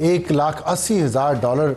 $1,80,000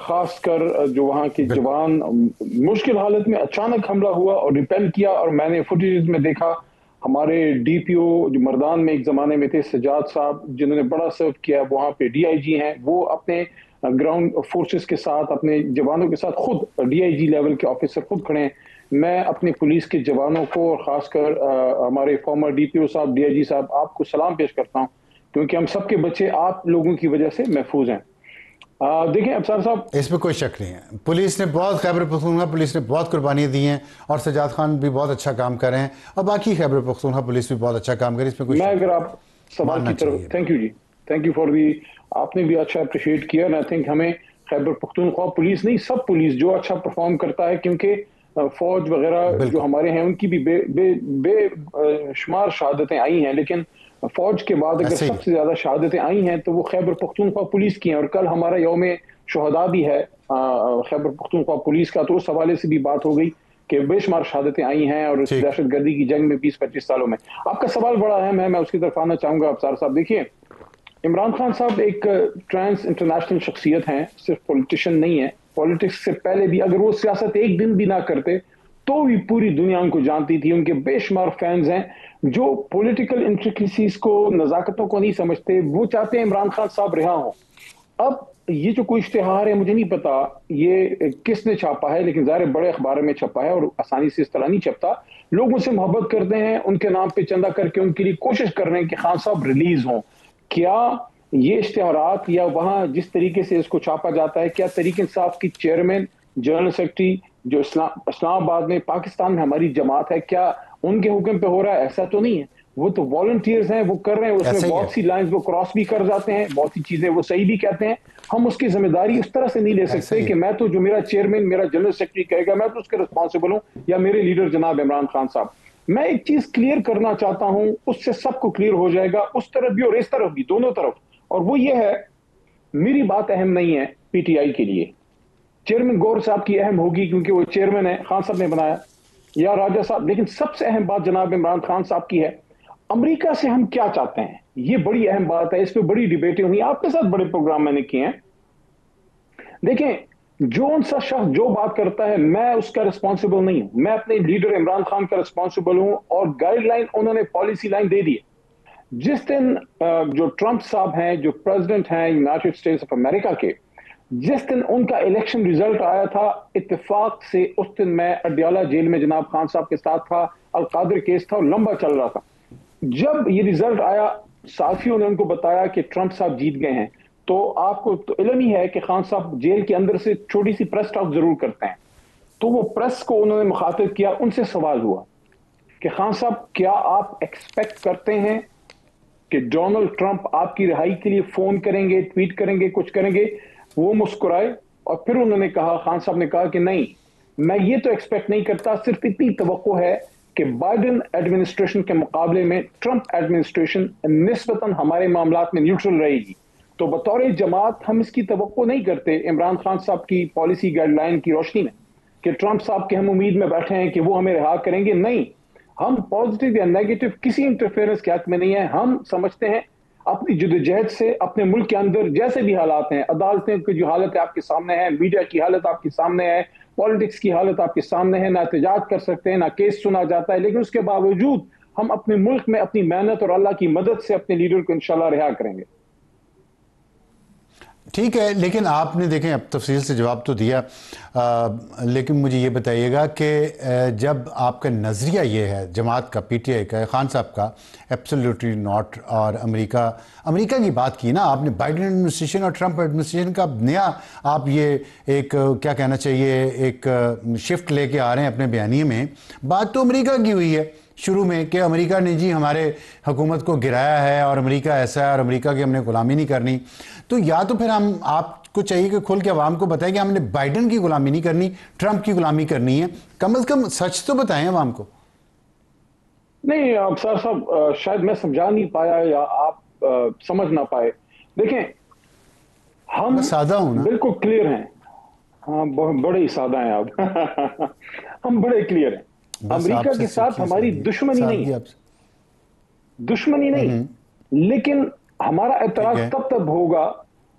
خاص کر جو وہاں کے جوان مشکل حالت میں اچانک حملہ ہوا اور ریپیل کیا. اور میں نے فوٹیج میں دیکھا ہمارے ڈی پی او جو مردان میں ایک زمانے میں تھے سجاد صاحب جنہوں نے بڑا سرو کیا, وہاں پہ ڈی آئی جی ہیں, وہ اپنے گراؤنڈ فورسز کے ساتھ اپنے جوانوں کے ساتھ خود ڈی آئی جی لیول کے آفیسر خود کھڑے ہیں. میں اپنی پولیس کے جوانوں کو اور خاص کر ہمارے فارمر ڈی پی او صاحب ڈی آئی جی صاحب آپ کو سلام پیش کرتا ہوں, کیونکہ ہم سب کے بچے آپ لوگوں کی وجہ سے محفوظ ہیں. دیکھیں ابصار صاحب, اس میں کوئی شک نہیں ہے, پولیس نے بہت خیبر پختونخوا پولیس نے بہت قربانیاں دی ہیں اور سجاد خان بھی بہت اچھا کام کر رہے ہیں اور باقی خیبر پختونخوا پولیس بھی بہت اچھا کام کر رہی ہے, اس میں کوئی میں شک اگر آپ سوال کی طرف تھینک یو جی, تھینک یو فار دی, آپ نے بھی اچھا اپریشیٹ کیا. آئی تھنک ہمیں خیبر پختونخوا پولیس نہیں سب پولیس جو اچھا پرفارم کرتا ہے, کیونکہ فوج وغیرہ جو ہمارے ہیں ان کی بھی بے شمار شہادتیں آئی ہیں, لیکن فوج کے بعد اگر سب سے زیادہ شہادتیں آئی ہیں تو وہ خیبر پختونخوا پولیس کی ہیں. اور کل ہمارا یوم شہداء بھی ہے خیبر پختونخوا پولیس کا, تو اس حوالے سے بھی بات ہو گئی کہ بے شمار شہادتیں آئی ہیں اور اس دہشت گردی کی جنگ میں 20-25 سالوں میں. آپ کا سوال بڑا اہم ہے, میں اس کی طرف آنا چاہوں گا. ابصار صاحب دیکھیے, عمران خان صاحب ایک ٹرانس انٹرنیشنل شخصیت ہیں, صرف پولیٹیشین نہیں ہے. پولیٹکس سے پہلے بھی اگر وہ سیاست ایک دن بھی نہ کرتے تو بھی پوری دنیا ان کو جانتی تھی. ان کے بے شمار فینز ہیں جو پولیٹیکل انٹریکیسیز کو, نزاکتوں کو نہیں سمجھتے, وہ چاہتے ہیں عمران خان صاحب رہا ہوں. اب یہ جو کوئی اشتہار ہے, مجھے نہیں پتا یہ کس نے چھاپا ہے, لیکن ظاہر بڑے اخبار میں چھپا ہے اور آسانی سے اس طرح نہیں چھپتا. لوگوں سے محبت کرتے ہیں, ان کے نام پہ چندہ کر کے ان کے لیے کوشش کر رہے ہیں کہ خان صاحب ریلیز ہوں. کیا یہ اشتہارات یا وہاں جس طریقے سے اس کو چھاپا جاتا ہے, کیا تحریک انصاف کی چیئرمین جنرل سیکرٹری جو اسلام آباد میں پاکستان میں ہماری جماعت ہے, کیا ان کے حکم پہ ہو رہا ہے؟ ایسا تو نہیں ہے. وہ تو والنٹیئرز ہیں, وہ کر رہے ہیں. اس میں بہت سی لائنز وہ کراس بھی کر جاتے ہیں, بہت سی چیزیں وہ صحیح بھی کہتے ہیں. ہم اس کی ذمہ داری اس طرح سے نہیں لے سکتے کہ میں تو جو میرا چیئرمین میرا جنرل سیکرٹری کہے گا میں تو اس کے رسپانسبل ہوں, یا میرے لیڈر جناب عمران خان صاحب. میں ایک چیز کلیئر کرنا چاہتا ہوں, اس سے سب کو کلیئر ہو جائے گا, اس طرف بھی اور اس طرف بھی, دونوں طرف. اور وہ یہ ہے, میری بات اہم نہیں ہے پی ٹی آئی کے لیے, چیئرمین گور صاحب کی اہم ہوگی کیونکہ وہ چیئرمین ہے, خان صاحب نے بنایا, یا راجہ صاحب. لیکن سب سے اہم بات جناب عمران خان صاحب کی ہے, امریکہ سے ہم کیا چاہتے ہیں. یہ بڑی اہم بات ہے, اس پہ بڑی ڈیبیٹیں ہوئی, آپ کے ساتھ بڑے پروگرام میں نے کیے ہیں. دیکھیں, جو ان سا شخص جو بات کرتا ہے میں اس کا رسپانسبل نہیں ہوں, میں اپنے لیڈر عمران خان کا رسپانسبل ہوں. اور گائیڈ لائن انہوں نے پالیسی لائن دے دی ہے. جس دن جو ٹرمپ صاحب ہیں, جو پریزیڈنٹ ہیں یونائٹڈ اسٹیٹس آف امریکہ کے, جس دن ان کا الیکشن ریزلٹ آیا تھا, اتفاق سے اس دن میں اڈیالہ جیل میں جناب خان صاحب کے ساتھ تھا. القادر کیس تھا اور لمبا چل رہا تھا. جب یہ ریزلٹ آیا, صحافیوں نے ان کو بتایا کہ ٹرمپ صاحب جیت گئے ہیں, تو آپ کو تو علم ہی ہے کہ خان صاحب جیل کے اندر سے چھوٹی سی پریس ٹاک ضرور کرتے ہیں. تو وہ پریس کو انہوں نے مخاطب کیا, ان سے سوال ہوا کہ خان صاحب کیا آپ ایکسپیکٹ کرتے ہیں کہ ڈونلڈ ٹرمپ آپ کی رہائی کے لیے فون کریں گے, ٹویٹ کریں گے, کچھ کریں گے؟ وہ مسکرائے اور پھر انہوں نے کہا, خان صاحب نے کہا کہ نہیں, میں یہ تو ایکسپیکٹ نہیں کرتا, صرف اتنی توقع ہے کہ بائیڈن ایڈمنسٹریشن کے مقابلے میں ٹرمپ ایڈمنسٹریشن نسبتاً ہمارے معاملات میں نیوٹرل رہے گی. تو بطور جماعت ہم اس کی توقع نہیں کرتے عمران خان صاحب کی پالیسی گائیڈ لائن کی روشنی میں کہ ٹرمپ صاحب کے ہم امید میں بیٹھے ہیں کہ وہ ہمیں رہا کریں گے. نہیں, ہم پازیٹیو یا نیگیٹو کسی انٹرفیئرنس کے حق میں نہیں ہیں. ہم سمجھتے ہیں اپنی جدوجہد سے اپنے ملک کے اندر جیسے بھی حالات ہیں, عدالتیں کی جو حالت آپ کے سامنے ہے, میڈیا کی حالت آپ کے سامنے ہے, پالیٹکس کی حالت آپ کے سامنے ہے, نہ احتجاج کر سکتے ہیں, نہ کیس سنا جاتا ہے, لیکن اس کے باوجود ہم اپنے ملک میں اپنی محنت اور اللہ کی مدد سے اپنے لیڈر کو انشاءاللہ رہا کریں گے. ٹھیک ہے, لیکن آپ نے دیکھیں اب تفصیل سے جواب تو دیا, لیکن مجھے یہ بتائیے گا کہ جب آپ کا نظریہ یہ ہے جماعت کا, پی ٹی آئی کا, خان صاحب کا ایبسلیوٹلی ناٹ, اور امریکہ کی بات کی نا آپ نے, بائیڈن ایڈمنسٹریشن اور ٹرمپ ایڈمنسٹریشن کا نیا آپ یہ ایک کیا کہنا چاہیے ایک شفٹ لے کے آ رہے ہیں اپنے بیانیے میں. بات تو امریکہ کی ہوئی ہے شروع میں کہ امریکہ نے جی ہمارے حکومت کو گرایا ہے اور امریکہ ایسا ہے اور امریکہ کی ہم نے غلامی نہیں کرنی. تو یا تو پھر ہم آپ کو چاہیے کہ کھل کے عوام کو بتائیں کہ ہم نے بائیڈن کی غلامی نہیں کرنی, ٹرمپ کی غلامی کرنی ہے. کم از کم سچ تو بتائیں عوام کو. نہیں ابصار صاحب, شاید میں سمجھا نہیں پایا یا آپ سمجھ نہ پائے. دیکھیں, ہم سادہ ہوں نا, بالکل کلیئر ہیں. ہاں بڑے ہی سادہ ہیں آپ. ہم بڑے کلیئر ہیں. امریکہ کے ساتھ ہماری دشمنی نہیں ہے, دشمنی نہیں, لیکن ہمارا اعتراض تب ہوگا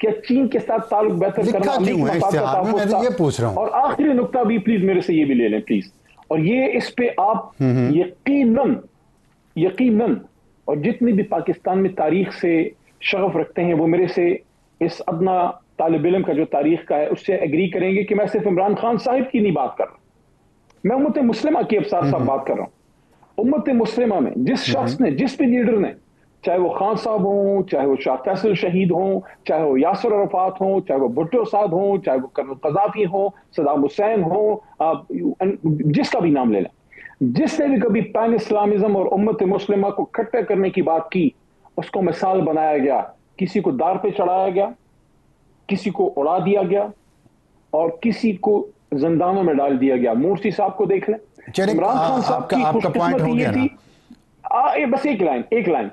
کیا چین کے ساتھ تعلق بہتر کرنا امریکی مفاد کا تحفظ تھا؟ یہ پوچھ رہا ہوں. اور آخری نقطہ بھی پلیز میرے سے یہ بھی لے لیں پلیز, اور یہ اس پہ آپ یقیناً اور جتنی بھی پاکستان میں تاریخ سے شغف رکھتے ہیں وہ میرے سے اس ادنا طالب علم کا جو تاریخ کا ہے اس سے ایگری کریں گے کہ میں صرف عمران خان صاحب کی نہیں بات کر رہا, میں امت مسلمہ کی ابصار صاحب بات کر رہا ہوں. امت مسلمہ میں جس شخص نے, جس بھی لیڈر نے, چاہے وہ خان صاحب ہوں, چاہے وہ شاہ فیصل شہید ہوں, چاہے وہ یاسر عرفات ہوں, چاہے وہ بھٹو صاحب ہوں, چاہے وہ کرنل قذافی ہوں, صدام حسین ہوں, جس کا بھی نام لے لیں, جس نے بھی کبھی پین اسلامزم اور امت مسلمہ کو اکٹھا کرنے کی بات کی, اس کو مثال بنایا گیا, کسی کو دار پہ چڑھایا گیا, کسی کو اڑا دیا گیا, اور کسی کو زندانوں میں ڈال دیا گیا. مورسی صاحب کو دیکھ لیں, عمران خان صاحب کی خوش قسمتی یہ تھی, بس ایک لائن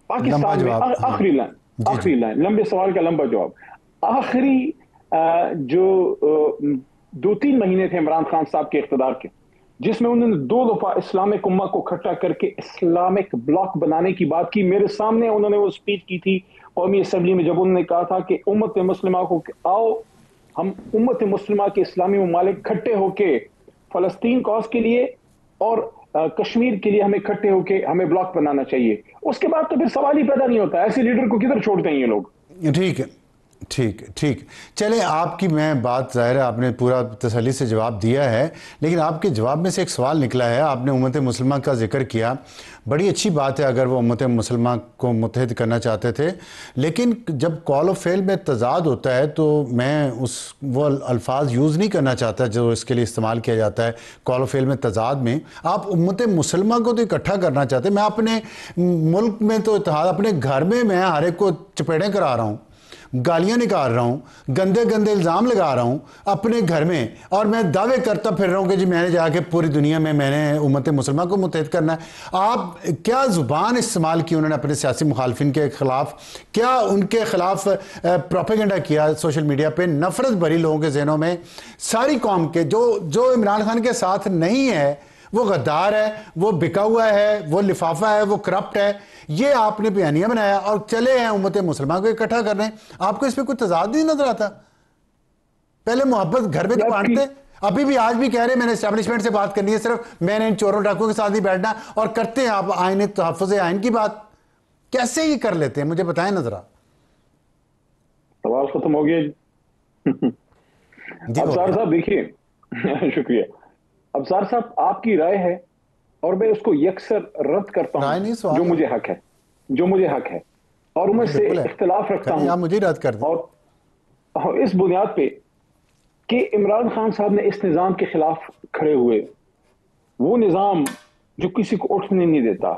پاکستان میں آخری لائن, لمبے سوال کا لمبا جواب. آخری جو 2-3 مہینے تھے عمران خان صاحب کے اقتدار کے, جس میں انہوں نے 2 دفعہ اسلامک امہ کو اکٹھا کر کے اسلامک بلاک بنانے کی بات کی. میرے سامنے انہوں نے وہ سپیچ کی تھی قومی اسمبلی میں, جب انہوں نے کہا تھا کہ امت مسلمہ کو آؤ ہم امت مسلمہ کے اسلامی ممالک کھٹے ہو کے فلسطین کاز کے لیے اور کشمیر کے لیے ہمیں اکٹھے ہو کے ہمیں بلاک بنانا چاہیے. اس کے بعد تو پھر سوال ہی پیدا نہیں ہوتا, ایسے لیڈر کو کدھر چھوڑتے ہیں یہ لوگ. ٹھیک چلیں, آپ کی میں بات ظاہر ہے آپ نے پورا تسلی سے جواب دیا ہے, لیکن آپ کے جواب میں سے ایک سوال نکلا ہے. آپ نے امت مسلمہ کا ذکر کیا, بڑی اچھی بات ہے اگر وہ امت مسلمہ کو متحد کرنا چاہتے تھے, لیکن جب قول و فعل میں تضاد ہوتا ہے تو میں وہ الفاظ یوز نہیں کرنا چاہتا جو اس کے لیے استعمال کیا جاتا ہے قول و فعل میں تضاد میں. آپ امت مسلمہ کو تو اکٹھا کرنا چاہتے ہیں. میں اپنے ملک میں تو اتحاد, اپنے گھر میں میں ہر ایک کو چپیڑیں کرا رہا ہوں, گالیاں نکال رہا ہوں, گندے الزام لگا رہا ہوں اپنے گھر میں, اور میں دعوے کرتا پھر رہا ہوں کہ جی میں نے جا کے پوری دنیا میں نے امت مسلمہ کو متحد کرنا ہے. آپ کیا زبان استعمال کی انہوں نے اپنے سیاسی مخالفین کے خلاف, کیا ان کے خلاف پروپیگنڈا کیا سوشل میڈیا پہ, نفرت بھری لوگوں کے ذہنوں میں, ساری قوم کے جو عمران خان کے ساتھ نہیں ہے وہ غدار ہے, وہ بکا ہوا ہے, وہ لفافہ ہے, وہ کرپٹ ہے. یہ آپ نے بیانیہ بنایا اور چلے ہیں امت مسلمہ کو اکٹھا کرنے. آپ کو اس پہ کوئی تضاد نہیں نظر آتا؟ پہلے محبت گھر میں تو بانٹتے, ابھی بھی آج بھی کہہ رہے ہیں میں نے اسٹیبلشمنٹ سے بات کرنی ہے, صرف میں نے ان چوروں ڈاکوں کے ساتھ نہیں بیٹھنا, اور کرتے ہیں آپ آئین تحفظ آئین کی بات. کیسے یہ کر لیتے ہیں, مجھے بتائیں نظرہ. سوال ختم ہو گیا ابصار صاحب. دیکھیے شکریہ ابصار صاحب, آپ کی رائے ہے اور میں اس کو یکسر رد کرتا ہوں جو مجھے حق ہے اور میں سے اختلاف رکھتا ہوں. آپ مجھے رد کر دیں. اور اس بنیاد پہ کہ عمران خان صاحب نے اس نظام کے خلاف کھڑے ہوئے, وہ نظام جو کسی کو اٹھنے نہیں دیتا,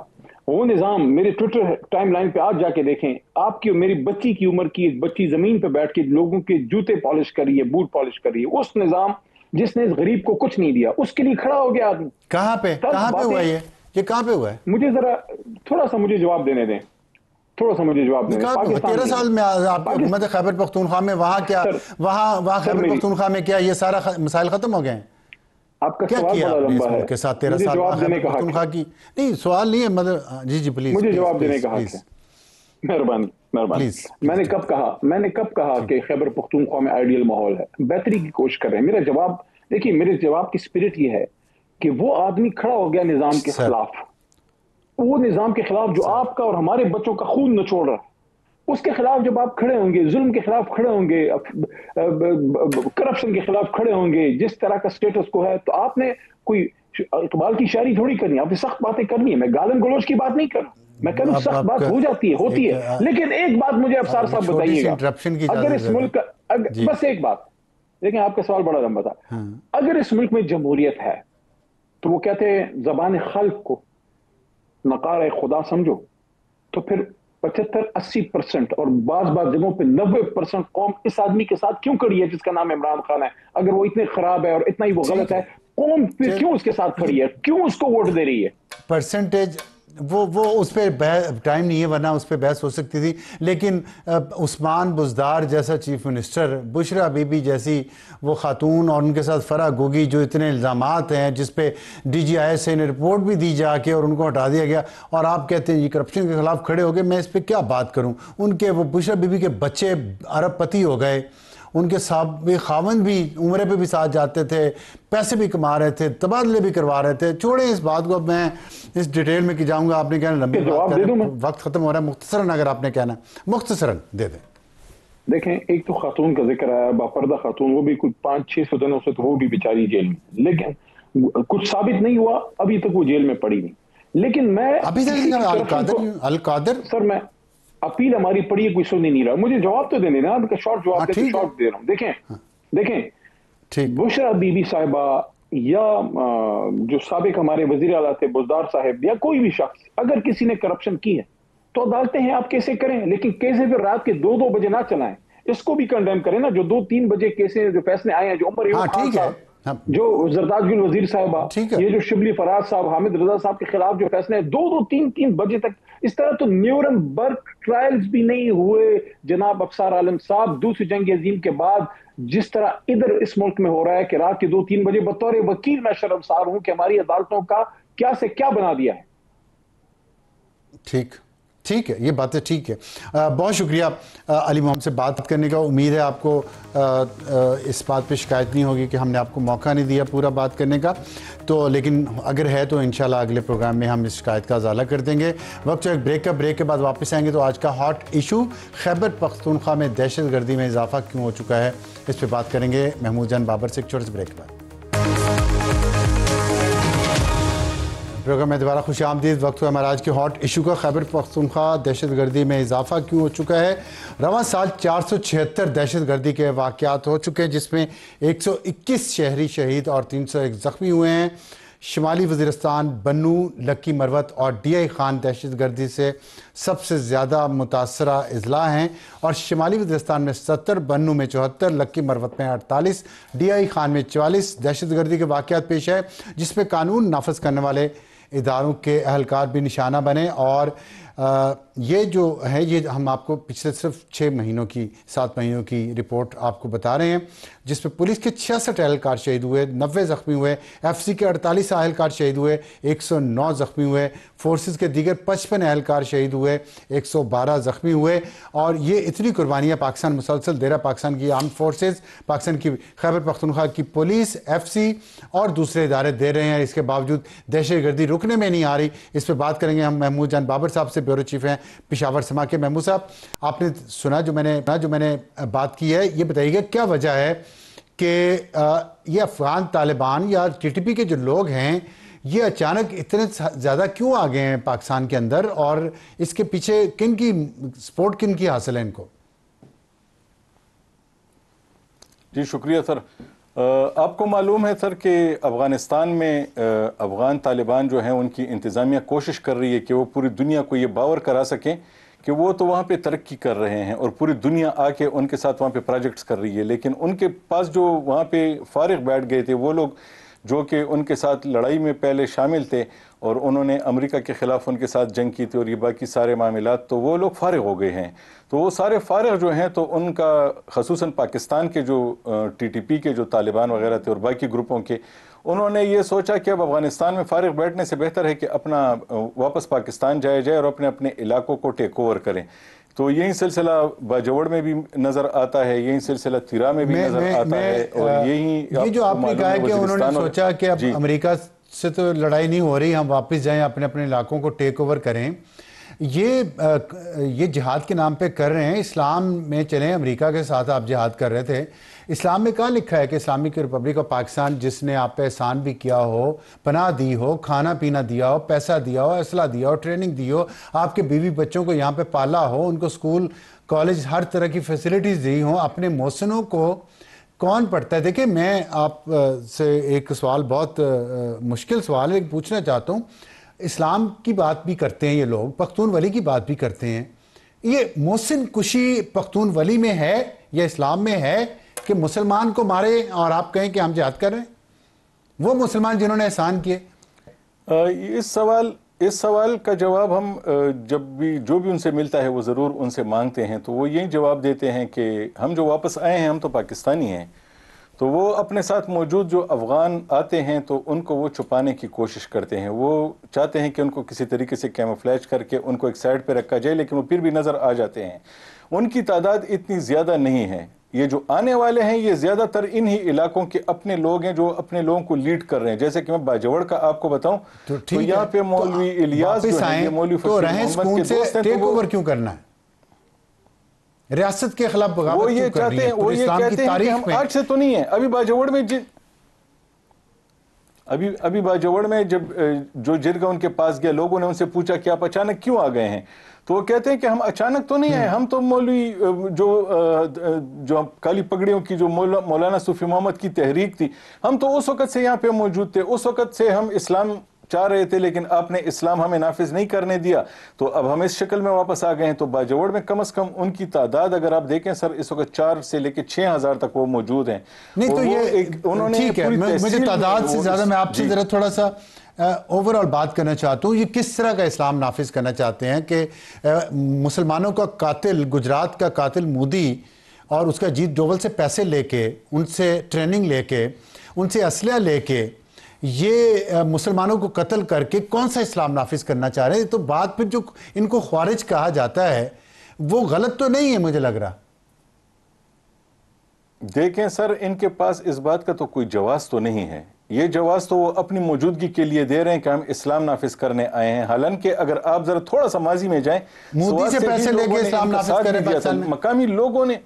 وہ نظام میرے ٹویٹر ٹائم لائن پہ آج جا کے دیکھیں, آپ کی میری بچی کی عمر کی ایک بچی زمین پہ بیٹھ کے لوگوں کے جوتے پالش کر رہی ہے, بوٹ پالش کر رہی ہے. اس نظام جس نے اس غریب کو کچھ نہیں دیا, اس کے لیے کھڑا ہو گیا آدمی. کہاں پہ ہوا یہ کہاں پہ ہوا ہے؟ مجھے ذرا تھوڑا سا مجھے جواب دینے دیں. 13 سال میں آپ حکومت خیبر پختونخوا میں وہاں خیبر پختونخوا میں کیا یہ سارا مسائل ختم ہو گئے ہیں؟ آپ کا سوال بڑا لمبا ہے, کے ساتھ 13 سال خیبر پختونخوا کی نہیں سوال نہیں ہے, مطلب جی پلیز مجھے جواب دینے کا حق ہے. مہربانی. میں نے کب کہا کہ خیبر پختونخوا میں آئیڈیل ماحول ہے, بہتری کی کوشش کر رہے ہیں. میرا جواب دیکھیے, میرے جواب کی اسپرٹ یہ ہے کہ وہ آدمی کھڑا ہو گیا نظام کے خلاف, وہ نظام کے خلاف جو آپ کا اور ہمارے بچوں کا خون نچوڑ رہا ہے, اس کے خلاف جب آپ کھڑے ہوں گے, ظلم کے خلاف کھڑے ہوں گے, کرپشن کے خلاف کھڑے ہوں گے, جس طرح کا سٹیٹس کو ہے, تو آپ نے کوئی اقبال کی شاعری تھوڑی کرنی ہے, آپ نے سخت باتیں کرنی ہے. میں گالن گلوچ کی بات نہیں کر رہا, میں کہہ رہا ہوں سخت بات ہو جاتی ہے, ہوتی ہے. لیکن ایک بات مجھے ابصار صاحب بتائیے گا, اگر اس ملک کا بس ایک بات, لیکن آپ کا سوال بڑا لمبا تھا, اگر اس ملک میں جمہوریت ہے تو وہ کہتے ہیں زبان خلق کو نقار خدا سمجھو, تو پھر 75-80% اور بعض جگہوں پہ 90% قوم اس آدمی کے ساتھ کیوں کھڑی ہے جس کا نام عمران خان ہے؟ اگر وہ اتنے خراب ہے اور اتنا ہی وہ غلط ہے, قوم پھر کیوں اس کے ساتھ کھڑی ہے, کیوں اس کو ووٹ دے رہی ہے؟ پرسنٹیج وہ اس پہ ٹائم نہیں ہے، ورنہ اس پہ بحث ہو سکتی تھی، لیکن عثمان بزدار جیسا chief minister, Bushra be be جیسی وہ خاتون، اور ان کے ساتھ فرح گوگی، جو اتنے الزامات ہیں جس پہ ڈی جی آئی ایس نے رپورٹ بھی دی جا کے اور ان کو ہٹا دیا گیا، اور آپ کہتے ہیں یہ کرپشن کے خلاف کھڑے ہو گئے. میں اس پہ کیا بات کروں. ان کے وہ بشرا بی بی کے بچے ارب پتی ہو گئے، ان کے خاوند بھی عمرے پہ بھی ساتھ جاتے تھے، پیسے بھی کما رہے تھے، تبادلے بھی کروا رہے تھے. چھوڑیں اس بات کو، اب میں اس ڈیٹیل میں کی جاؤں گا. آپ نے کہنا لمبی بات کر رہے ہیں، وقت ختم ہو رہا ہے. مختصراً اگر آپ نے کہنا مختصراً دے دیں. دیکھیں، ایک تو خاتون کا ذکر آیا، باپردہ خاتون، وہ بھی کچھ 500-600 دنوں سے تو وہ بھی بیچاری جیل میں، لیکن کچھ ثابت نہیں ہوا ابھی تک، وہ جیل میں پڑی نہیں. لیکن میں ابھی تک القادر سر، میں اپیل ہماری پڑی ہے، کوئی سن نہیں رہا. مجھے جواب تو دینے نا، شارٹ جواب دے رہا ہوں. دیکھیں بشرا بی بی صاحبہ یا جو سابق ہمارے وزیر اعلیٰ تھے بزدار صاحب، یا کوئی بھی شخص اگر کسی نے کرپشن کی ہے تو عدالتیں ہیں، آپ کیسے کریں، لیکن کیسے پھر رات کے 2 بجے نہ چلائیں. اس کو بھی کنڈیم کریں نا، جو 2-3 بجے کیسے جو فیصلے آئے ہیں، جو عمر ایوب خان صاحب، جو زرداد گل وزیر صاحبہ، یہ جو شبلی فراز صاحب، حامد رضا صاحب کے خلاف جو فیصلے ہیں 2-3 بجے تک. اس طرح تو نیورم برگ ٹرائلز بھی نہیں ہوئے جناب افسر عالم صاحب. دوسری جنگ عظیم کے بعد جس طرح ادھر اس ملک میں ہو رہا ہے کہ رات کے 2-3 بجے، بطور وکیل میں شرمسار ہوں کہ ہماری عدالتوں کا کیا سے کیا بنا دیا ہے. ٹھیک ہے، یہ باتیں ٹھیک ہے. بہت شکریہ علی محمد سے بات کرنے کا. امید ہے آپ کو اس بات پہ شکایت نہیں ہوگی کہ ہم نے آپ کو موقع نہیں دیا پورا بات کرنے کا. تو لیکن اگر ہے تو انشاءاللہ اگلے پروگرام میں ہم اس شکایت کا ازالہ کر دیں گے. وقت ایک بریک کے بعد واپس آئیں گے. تو آج کا ہاٹ ایشو، خیبر پختونخوا میں دہشت گردی میں اضافہ کیوں ہو چکا ہے، اس پہ بات کریں گے محمود جان بابر سے ایک چھوٹے سے بریک کے بعد. پروگرام میں دوبارہ خوش آمدید. وقت ہوا ہمارا آج کے ہاٹ ایشو کا. خیبر پختونخوا دہشت گردی میں اضافہ کیوں ہو چکا ہے. رواں سال 476 دہشت گردی کے واقعات ہو چکے ہیں، جس میں 121 شہری شہید اور 301 زخمی ہوئے ہیں. شمالی وزیرستان، بنو، لکی مروت اور ڈی آئی خان دہشت گردی سے سب سے زیادہ متاثرہ اضلاع ہیں، اور شمالی وزیرستان میں 70، بنو میں 74، لکی مروت میں 48، ڈی آئی خان میں 44 دہشت گردی کے واقعات پیش آئے، جس میں قانون نافذ کرنے والے اداروں کے اہلکار بھی نشانہ بنے. اور یہ جو ہے، یہ ہم آپ کو پچھلے صرف 7 مہینوں کی رپورٹ آپ کو بتا رہے ہیں، جس پہ پولیس کے 66 اہلکار شہید ہوئے، 90 زخمی ہوئے، ایف سی کے 48 اہلکار شہید ہوئے، 109 زخمی ہوئے، فورسز کے دیگر 55 اہلکار شہید ہوئے، 112 زخمی ہوئے. اور یہ اتنی قربانیاں پاکستان مسلسل دے رہا. پاکستان کی آرمڈ فورسز، پاکستان کی خیبر پختونخوا کی پولیس، ایف سی اور دوسرے ادارے دے رہے ہیں. اس کے باوجود دہشت گردی رکنے میں نہیں آ رہی. اس پہ بات کریں گے ہم محمود جان بابر صاحب سے، بیورو چیف ہیں پشاور سما کے. محمود صاحب، آپ نے سنا جو میں نے بات کی ہے، یہ بتائیے گا کیا وجہ ہے کہ یہ افغان طالبان یا ٹی ٹی پی کے جو لوگ ہیں، یہ اچانک اتنے زیادہ کیوں آ گئے ہیں پاکستان کے اندر، اور اس کے پیچھے کن کی سپورٹ کن کی حاصل ہے ان کو؟ جی شکریہ سر. آپ کو معلوم ہے سر کہ افغانستان میں افغان طالبان جو ہیں، ان کی انتظامیہ کوشش کر رہی ہے کہ وہ پوری دنیا کو یہ باور کرا سکیں کہ وہ تو وہاں پہ ترقی کر رہے ہیں، اور پوری دنیا آ کے ان کے ساتھ وہاں پہ پروجیکٹس کر رہی ہے. لیکن ان کے پاس جو وہاں پہ فارغ بیٹھ گئے تھے، وہ لوگ جو کہ ان کے ساتھ لڑائی میں پہلے شامل تھے اور انہوں نے امریکہ کے خلاف ان کے ساتھ جنگ کی تھی اور یہ باقی سارے معاملات، تو وہ لوگ فارغ ہو گئے ہیں. تو وہ سارے فارغ جو ہیں، تو ان کا خصوصاً پاکستان کے جو ٹی ٹی پی کے جو طالبان وغیرہ تھے اور باقی گروپوں کے، انہوں نے یہ سوچا کہ اب افغانستان میں فارغ بیٹھنے سے بہتر ہے کہ اپنا واپس پاکستان جایا جائے اور اپنے اپنے علاقوں کو ٹیک اوور کریں. تو یہی سلسلہ باجوڑ میں بھی نظر آتا ہے، یہی سلسلہ تیرا میں بھی نظر آتا ہے، اور یہ جو آپ نے کہا ہے کہ انہوں نے سوچا کہ اب امریکہ سے تو لڑائی نہیں ہو رہی، ہم واپس جائیں، اپنے اپنے علاقوں کو ٹیک اوور کریں. یہ جہاد کے نام پہ کر رہے ہیں. اسلام میں چلیں، امریکہ کے ساتھ آپ جہاد کر رہے تھے. اسلام میں کہاں لکھا ہے کہ اسلامک ریپبلک آف پاکستان، جس نے آپ پہ احسان بھی کیا ہو، پناہ دی ہو، کھانا پینا دیا ہو، پیسہ دیا ہو، اسلحہ دیا ہو، ٹریننگ دی ہو، آپ کے بیوی بچوں کو یہاں پہ پالا ہو، ان کو اسکول کالج ہر طرح کی فیسلٹیز دی ہوں، اپنے محسنوں کو کون پڑھتا ہے؟ دیکھیں، میں آپ سے ایک سوال، بہت مشکل سوال ہے، پوچھنا چاہتا ہوں. اسلام کی بات بھی کرتے ہیں یہ لوگ، پختون ولی کی بات بھی کرتے ہیں. یہ محسن کشی پختون ولی میں ہے یا اسلام میں ہے کہ مسلمان کو مارے اور آپ کہیں کہ ہم جہاد کر رہے ہیں؟ وہ مسلمان جنہوں نے احسان کیے. اس سوال اس سوال کا جواب ہم جب بھی جو بھی ان سے ملتا ہے وہ ضرور ان سے مانگتے ہیں، تو وہ یہی جواب دیتے ہیں کہ ہم جو واپس آئے ہیں ہم تو پاکستانی ہیں، تو وہ اپنے ساتھ موجود جو افغان آتے ہیں تو ان کو وہ چھپانے کی کوشش کرتے ہیں، وہ چاہتے ہیں کہ ان کو کسی طریقے سے کیموفلیج کر کے ان کو ایک سائڈ پہ رکھا جائے، لیکن وہ پھر بھی نظر آ جاتے ہیں۔ ان کی تعداد اتنی زیادہ نہیں ہے، یہ جو آنے والے ہیں یہ زیادہ تر انہی علاقوں کے اپنے لوگ ہیں جو اپنے لوگوں کو لیڈ کر رہے ہیں۔ جیسے کہ میں باجوڑ کا آپ کو بتاؤں تو یہاں پہ مولوی الیاس جو ہیں، یہ مولوی فقیر محمد کے دوست ہیں، ٹیک اوور کیوں کرنا ہے؟ ریاست کے خلاف بغاوت کیوں کر رہی ہے؟ وہ یہ کہتے ہیں کہ ہم آج سے تو نہیں ہیں۔ ابھی باجوڑ میں جب جو جرگہ ان کے پاس گیا، لوگوں نے ان سے پوچھا کہ آپ اچانک کیوں آ گئے ہیں، تو وہ کہتے ہیں کہ ہم اچانک تو نہیں آئے، ہم تو مولوی جو کالی پگڑیوں کی جو مولانا صوفی محمد کی تحریک تھی، ہم تو اس وقت سے یہاں پہ موجود تھے، اس وقت سے ہم اسلام چاہ رہے تھے، لیکن آپ نے اسلام ہمیں نافذ نہیں کرنے دیا، تو اب ہم اس شکل میں واپس آ گئے ہیں۔ تو باجوڑ میں کم از کم ان کی تعداد اگر آپ دیکھیں سر، اس وقت 4 سے لے کے 6,000 تک وہ موجود ہیں۔ نہیں تو یہ انہوں نے ٹھیک ہے، مجھے تعداد سے زیادہ میں آپ سے ذرا تھوڑا سا اوورآل بات کرنا چاہتا ہوں، یہ کس طرح کا اسلام نافذ کرنا چاہتے ہیں کہ مسلمانوں کا قاتل، گجرات کا قاتل مودی اور اس کا جیت ڈوول سے پیسے لے کے، ان سے ٹریننگ لے کے، ان سے اسلحہ لے کے، یہ مسلمانوں کو قتل کر کے کون سا اسلام نافذ کرنا چاہ رہے ہیں؟ تو بات پھر جو ان کو خوارج کہا جاتا ہے وہ غلط تو نہیں ہے مجھے لگ رہا۔ دیکھیں سر، ان کے پاس اس بات کا تو کوئی جواز تو نہیں ہے، یہ جواز تو وہ اپنی موجودگی کے لیے دے رہے ہیں کہ ہم اسلام نافذ کرنے آئے ہیں، حالانکہ اگر آپ ذرا تھوڑا سا ماضی میں جائیں، مودی سے پیسے لے کے اسلام نافذ کرنے پاکستان میں مقامی لوگوں نے،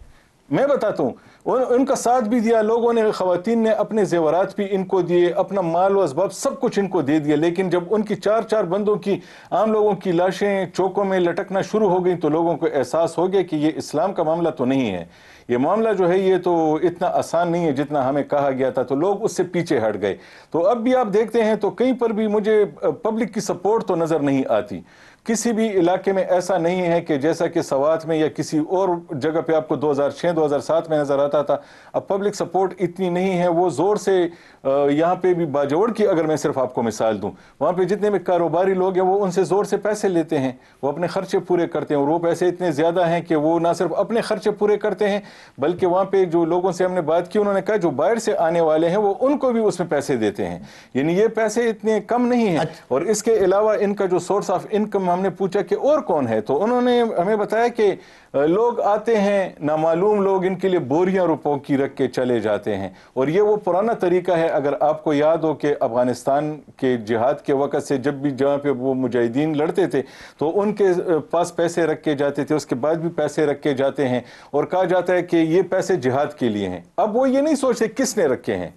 میں بتاتا ہوں، ان کا ساتھ بھی دیا، لوگوں نے، خواتین نے اپنے زیورات بھی ان کو دیے، اپنا مال و اسباب سب کچھ ان کو دے دیا، لیکن جب ان کی 4 بندوں کی، عام لوگوں کی لاشیں چوکوں میں لٹکنا شروع ہو گئیں تو لوگوں کو احساس ہو گیا کہ یہ اسلام کا معاملہ تو نہیں ہے، یہ معاملہ جو ہے یہ تو اتنا آسان نہیں ہے جتنا ہمیں کہا گیا تھا، تو لوگ اس سے پیچھے ہٹ گئے۔ تو اب بھی آپ دیکھتے ہیں تو کہیں پر بھی مجھے پبلک کی سپورٹ تو نظر نہیں آتی، کسی بھی علاقے میں ایسا نہیں ہے کہ جیسا کہ سوات میں یا کسی اور جگہ پہ آپ کو 2006-2007 میں نظر آتا تھا، اب پبلک سپورٹ اتنی نہیں ہے، وہ زور سے یہاں پہ بھی باجوڑ کی اگر میں صرف آپ کو مثال دوں، وہاں پہ جتنے بھی کاروباری لوگ ہیں وہ ان سے زور سے پیسے لیتے ہیں، وہ اپنے خرچے پورے کرتے ہیں، اور وہ پیسے اتنے زیادہ ہیں کہ وہ نہ صرف اپنے خرچے پورے کرتے ہیں بلکہ وہاں پہ جو لوگوں سے ہم نے بات کی انہوں نے کہا جو باہر سے آنے والے ہیں وہ ان کو بھی اس میں پیسے دیتے ہیں، یعنی یہ پیسے اتنے کم نہیں ہیں۔ اور اس کے علاوہ ان کا جو سورس آف انکم، ہم نے پوچھا کہ اور کون ہے، تو انہوں نے ہمیں بتایا کہ لوگ آتے ہیں، نامعلوم لوگ ان کے لیے بوریاں روپوں کی رکھ کے چلے جاتے ہیں، اور یہ وہ پرانا طریقہ ہے۔ اگر آپ کو یاد ہو کہ افغانستان کے جہاد کے وقت سے جب بھی جہاں پہ وہ مجاہدین لڑتے تھے تو ان کے پاس پیسے رکھ کے جاتے تھے، اس کے بعد بھی پیسے رکھ کے جاتے ہیں، اور کہا جاتا ہے کہ یہ پیسے جہاد کے لیے ہیں۔ اب وہ یہ نہیں سوچتے کس نے رکھے ہیں،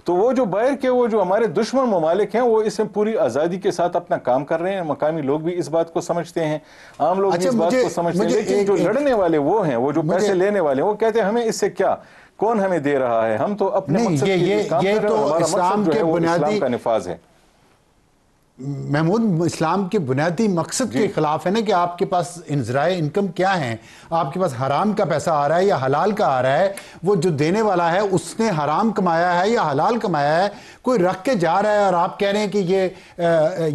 تو وہ جو باہر کے وہ جو ہمارے دشمن ممالک ہیں وہ اس میں پوری آزادی کے ساتھ اپنا کام کر رہے ہیں، مقامی لوگ بھی اس بات کو سمجھتے ہیں، عام لوگ بھی اس بات کو سمجھتے ہیں، لیکن جو لڑنے والے وہ ہیں، وہ جو پیسے لینے والے ہیں، وہ کہتے ہیں ہمیں اس سے کیا، کون ہمیں دے رہا ہے، ہم تو اپنے مقصد کے لیے کام کر رہے ہیں، ہمارا مقصد جو ہے وہ اسلام کا نفاذ ہے۔ محمود، اسلام کے بنیادی مقصد کے خلاف ہے نا کہ آپ کے پاس ذرائع انکم کیا ہیں، آپ کے پاس حرام کا پیسہ آ رہا ہے یا حلال کا آ رہا ہے، وہ جو دینے والا ہے اس نے حرام کمایا ہے یا حلال کمایا ہے، کوئی رکھ کے جا رہا ہے اور آپ کہہ رہے ہیں کہ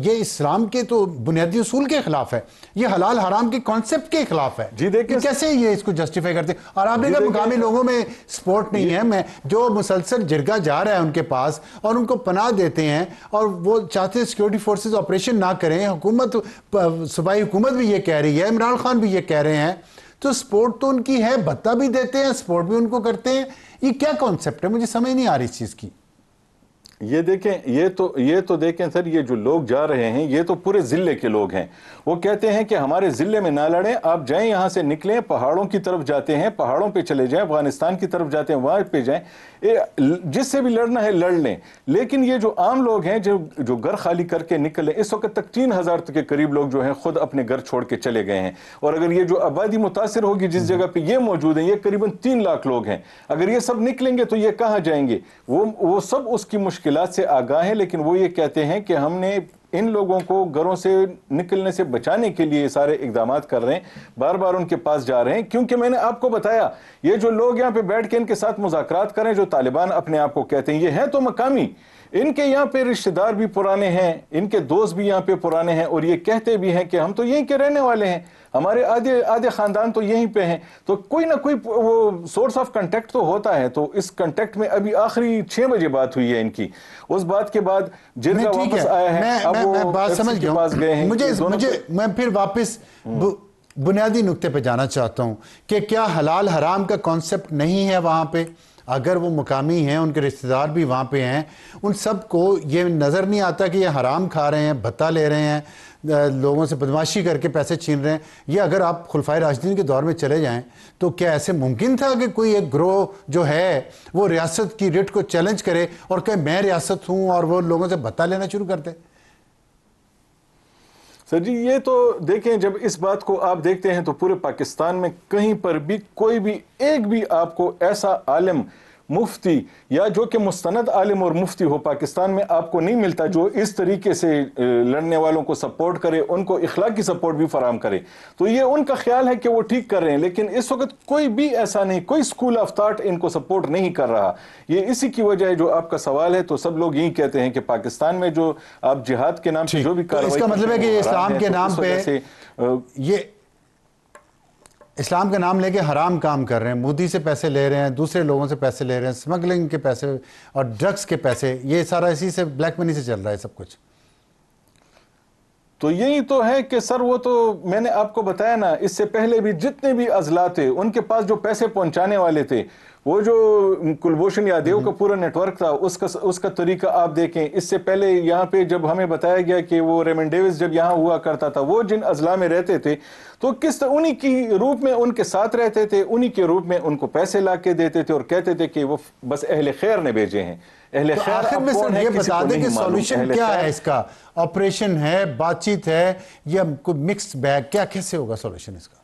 یہ اسلام کے تو بنیادی اصول کے خلاف ہے، یہ حلال حرام کے کانسیپٹ کے خلاف ہے۔ جی دیکھیں کیسے یہ اس کو جسٹیفائی کرتے ہیں؟ اور آپ نے کہا مقامی لوگوں میں سپورٹ نہیں ہے، میں جو مسلسل جرگہ جا رہا ہے ان کے پاس اور ان کو پناہ دیتے ہیں اور وہ چاہتے ہیں سیکیورٹی فورسز آپریشن نہ کریں، حکومت، صوبائی حکومت بھی یہ کہہ رہی ہے، عمران خان بھی یہ کہہ رہے ہیں، تو سپورٹ تو ان کی ہے، بھتہ بھی دیتے ہیں، سپورٹ بھی ان کو کرتے ہیں، یہ کیا کانسیپٹ ہے؟ مجھے سمجھ نہیں آ رہی اس چیز کی۔ یہ دیکھیں، یہ تو دیکھیں سر، یہ جو لوگ جا رہے ہیں یہ تو پورے ضلع کے لوگ ہیں، وہ کہتے ہیں کہ ہمارے ضلع میں نہ لڑیں، آپ جائیں یہاں سے نکلیں، پہاڑوں کی طرف جاتے ہیں، پہاڑوں پہ چلے جائیں، افغانستان کی طرف جاتے ہیں وہاں پہ جائیں، جس سے بھی لڑنا ہے لڑ لیں۔ لیکن یہ جو عام لوگ ہیں جو گھر خالی کر کے نکلیں، اس وقت تک 3,000 کے قریب لوگ جو ہیں خود اپنے گھر چھوڑ کے چلے گئے ہیں، اور اگر یہ جو آبادی متاثر ہوگی جس جگہ پہ یہ موجود ہیں، یہ قریباً 3 لاکھ لوگ ہیں، اگر یہ سب نکلیں گے تو یہ کہاں جائیں گے؟ وہ سب اس کی مشکلات سے آگاہ ہیں، لیکن وہ یہ کہتے ہیں کہ ہم نے ان لوگوں کو گھروں سے نکلنے سے بچانے کے لیے سارے اقدامات کر رہے ہیں، بار بار ان کے پاس جا رہے ہیں، کیونکہ میں نے آپ کو بتایا یہ جو لوگ یہاں پہ بیٹھ کے ان کے ساتھ مذاکرات کریں، جو طالبان اپنے آپ کو کہتے ہیں، یہ ہیں تو مقامی، ان کے یہاں پہ رشتہ دار بھی پرانے ہیں, ان کے دوست بھی یہاں پہ پرانے ہیں, اور یہ کہتے بھی ہیں کہ ہم تو یہیں کے رہنے والے ہیں, ہمارے آدھے خاندان تو یہیں پہ ہیں. تو کوئی نہ کوئی وہ سورس آف کنٹیکٹ تو ہوتا ہے. تو اس کنٹیکٹ میں ابھی آخری 6 بجے بات ہوئی ہے ان کی, اس بات کے بعد جرگا واپس آیا ہے, اب وہ بات سمجھ گیا ہوں. میں پھر واپس بنیادی نقطے پہ جانا چاہتا ہوں کہ کیا حلال حرام کا کانسیپٹ نہیں ہے وہاں پہ؟ اگر وہ مقامی ہیں, ان کے رشتہ دار بھی وہاں پہ ہیں, ان سب کو یہ نظر نہیں آتا کہ یہ حرام کھا رہے ہیں, بھتہ لے رہے ہیں, لوگوں سے بدماشی کر کے پیسے چھین رہے ہیں؟ یہ اگر آپ خلفائے راشدین کے دور میں چلے جائیں تو کیا ایسے ممکن تھا کہ کوئی ایک گروہ جو ہے وہ ریاست کی رٹ کو چیلنج کرے اور کہ میں ریاست ہوں, اور وہ لوگوں سے بھتہ لینا شروع کرتے؟ سر جی, یہ تو دیکھیں, جب اس بات کو آپ دیکھتے ہیں تو پورے پاکستان میں کہیں پر بھی کوئی بھی ایک بھی آپ کو ایسا عالم, مفتی یا جو کہ مستند عالم اور مفتی ہو پاکستان میں آپ کو نہیں ملتا جو اس طریقے سے لڑنے والوں کو سپورٹ کرے, ان کو اخلاقی سپورٹ بھی فراہم کرے. تو یہ ان کا خیال ہے کہ وہ ٹھیک کر رہے ہیں, لیکن اس وقت کوئی بھی ایسا نہیں, کوئی اسکول آف تھاٹ ان کو سپورٹ نہیں کر رہا. یہ اسی کی وجہ ہے جو آپ کا سوال ہے. تو سب لوگ یہی کہتے ہیں کہ پاکستان میں جو آپ جہاد کے نام سے جو بھی کارروائی, اس کا مطلب ہے کہ اسلام کے نام پہ یہ اسلام کا نام لے کے حرام کام کر رہے ہیں, مودی سے پیسے لے رہے ہیں, دوسرے لوگوں سے پیسے لے رہے ہیں, سمگلنگ کے پیسے اور ڈرگز کے پیسے, یہ سارا اسی سے بلیک منی سے چل رہا ہے سب کچھ. تو یہی تو ہے کہ سر, وہ تو میں نے آپ کو بتایا نا, اس سے پہلے بھی جتنے بھی اضلاع تھے ان کے پاس جو پیسے پہنچانے والے تھے, وہ جو کلبھوشن یادیو کا پورا نیٹ ورک تھا, اس کا طریقہ آپ دیکھیں. اس سے پہلے یہاں پہ جب ہمیں بتایا گیا کہ وہ ریمنڈ ڈیوس جب یہاں ہوا کرتا تھا, وہ جن اضلاع میں رہتے تھے تو کس طرح انہی کی روپ میں ان کے ساتھ رہتے تھے, انہی کے روپ میں ان کو پیسے لا کے دیتے تھے اور کہتے تھے کہ وہ بس اہل خیر نے بھیجے ہیں. اہل خیر آخر میں سر یہ بتا دیں کہ سولوشن کیا ہے اس کا؟ آپریشن ہے, بات چیت ہے, یا کوئی مکس بیگ, کیا کیسے ہوگا سولوشن اس کا؟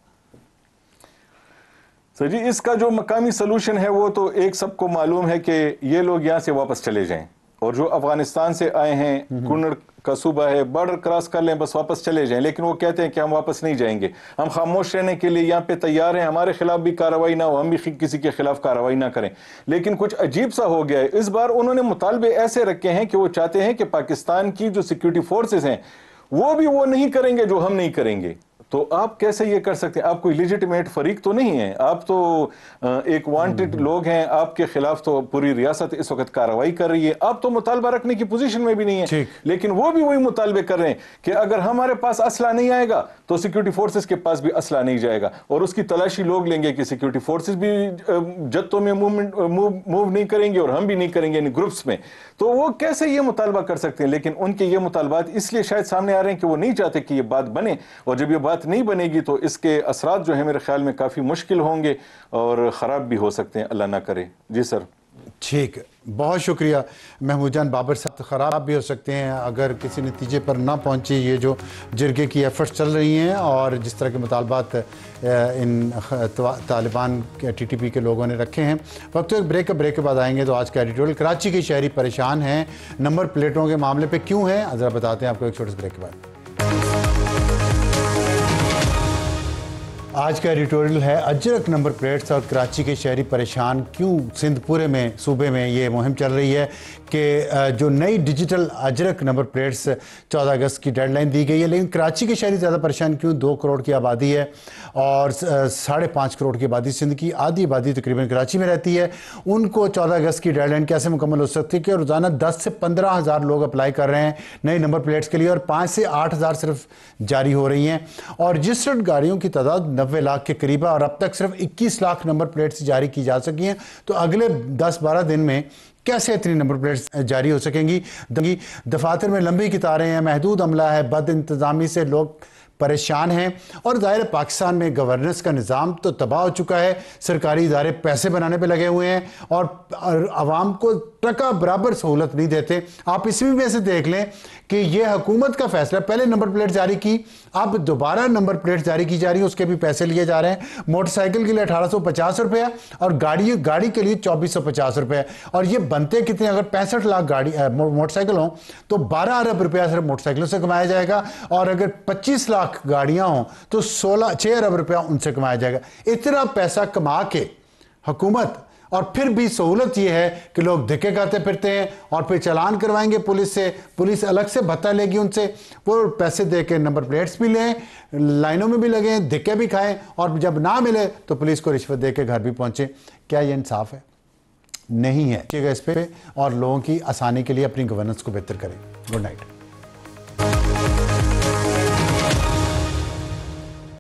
سر جی, اس کا جو مقامی سلوشن ہے وہ تو ایک سب کو معلوم ہے کہ یہ لوگ یہاں سے واپس چلے جائیں, اور جو افغانستان سے آئے ہیں, کنڑ کا صوبہ ہے, بارڈر کراس کر لیں, بس واپس چلے جائیں. لیکن وہ کہتے ہیں کہ ہم واپس نہیں جائیں گے, ہم خاموش رہنے کے لیے یہاں پہ تیار ہیں, ہمارے خلاف بھی کارروائی نہ ہو, ہم بھی کسی کے خلاف کارروائی نہ کریں. لیکن کچھ عجیب سا ہو گیا ہے اس بار, انہوں نے مطالبے ایسے رکھے ہیں کہ وہ چاہتے ہیں کہ پاکستان کی جو سیکیورٹی فورسز ہیں وہ بھی وہ نہیں کریں گے جو ہم نہیں کریں گے. تو آپ کیسے یہ کر سکتے ہیں؟ آپ کوئی لیجیٹیمیٹ فریق تو نہیں ہیں, آپ تو ایک وانٹڈ لوگ ہیں, آپ کے خلاف تو پوری ریاست اس وقت کارروائی کر رہی ہے, آپ تو مطالبہ رکھنے کی پوزیشن میں بھی نہیں ہیں. لیکن وہ بھی وہی مطالبے کر رہے ہیں کہ اگر ہمارے پاس اسلحہ نہیں آئے گا تو سیکیورٹی فورسز کے پاس بھی اسلحہ نہیں جائے گا, اور اس کی تلاشی لوگ لیں گے کہ سیکیورٹی فورسز بھی جتوں میں موو نہیں کریں گے اور ہم بھی نہیں کریں گے ان گروپس میں. تو وہ کیسے یہ مطالبہ کر سکتے ہیں؟ لیکن ان کے یہ مطالبات اس لیے شاید سامنے آ رہے ہیں کہ وہ نہیں چاہتے کہ یہ بات بنے, اور جب یہ بات نہیں بنے گی تو اس کے اثرات جو ہیں میرے خیال میں کافی مشکل ہوں گے اور خراب بھی ہو سکتے ہیں, اللہ نہ کرے. جی سر. ٹھیک ہے, بہت شکریہ محمود جان بابر صاحب. خراب بھی ہو سکتے ہیں اگر کسی نتیجے پر نہ پہنچے یہ جو جرگے کی ایفرٹس چل رہی ہیں, اور جس طرح کے مطالبات ان طالبان ٹی ٹی پی کے لوگوں نے رکھے ہیں. وقت ایک بریک کے بعد آئیں گے تو آج کا ایڈیٹوریل. کراچی کے شہری پریشان ہیں نمبر پلیٹوں کے معاملے پہ, کیوں ہیں ذرا بتاتے ہیں آپ کو ایک چھوٹے سے بریک کے بعد. آج کا ایڈیٹوریل ہے اجرک نمبر پلیٹس اور کراچی کے شہری پریشان کیوں. سندھ پورے میں صوبے میں یہ مہم چل رہی ہے کہ جو نئی ڈیجیٹل اجرک نمبر پلیٹس 14 اگست کی ڈیڈ لائن دی گئی ہے, لیکن کراچی کے شہری زیادہ پریشان کیوں؟ 2 کروڑ کی آبادی ہے اور 5.5 کروڑ کی آبادی سندھ کی, آدھی آبادی تقریباً کراچی میں رہتی ہے. ان کو 14 اگست کی ڈیڈ لائن کیسے مکمل ہو سکتی ہے کہ روزانہ 10 سے 15 ہزار لوگ اپلائی کر رہے ہیں نئے نمبر پلیٹس کے لیے, اور 5 سے 8 ہزار صرف جاری ہو رہی ہیں, اور رجسٹرڈ گاڑیوں کی تعداد 90 لاکھ کے قریب ہے, اور اب تک صرف 21 لاکھ نمبر پلیٹس جاری کی جا سکی ہیں. تو اگلے 10-12 دن میں کیسے اتنی نمبر پلیٹس جاری ہو سکیں گی؟ دفاتر میں لمبی قطاریں ہیں, محدود عملہ ہے, بد انتظامی سے لوگ پریشان ہیں, اور ظاہر پاکستان میں گورننس کا نظام تو تباہ ہو چکا ہے. سرکاری ادارے پیسے بنانے پہ لگے ہوئے ہیں اور عوام کو ٹکا برابر سہولت نہیں دیتے. آپ اس میں سے دیکھ لیں کہ یہ حکومت کا فیصلہ, پہلے نمبر پلیٹ جاری کی, اب دوبارہ نمبر پلیٹ جاری کی جا رہی ہے, اس کے بھی پیسے لیے جا رہے ہیں. موٹر سائیکل کے لیے 1850 روپے اور گاڑی کے لیے 2450 روپے, اور یہ بنتے کتنے؟ اگر 65 لاکھ موٹر سائیکل ہوں تو 12 ارب روپیہ صرف موٹر سائیکلوں سے کمایا جائے گا, اور اگر 25 لاکھ گاڑیاں ہوں تو 6 ارب روپیہ ان سے کمایا جائے گا. اتنا پیسہ کما کے حکومت اور پھر بھی سہولت یہ ہے کہ لوگ دھکے کھاتے پھرتے ہیں اور پھر چلان کروائیں گے پولیس سے، پولیس الگ سے بھتہ لے گی ان سے، وہ پیسے دے کے نمبر پلیٹس بھی لیں، لائنوں میں بھی لگیں، دھکے بھی کھائیں، اور جب نہ ملے تو پولیس کو رشوت دے کے گھر بھی پہنچے۔ کیا یہ انصاف ہے؟ نہیں ہے۔ اس پہ اور لوگوں کی آسانی کے لیے اپنی گورننس کو بہتر کریں۔ Good night.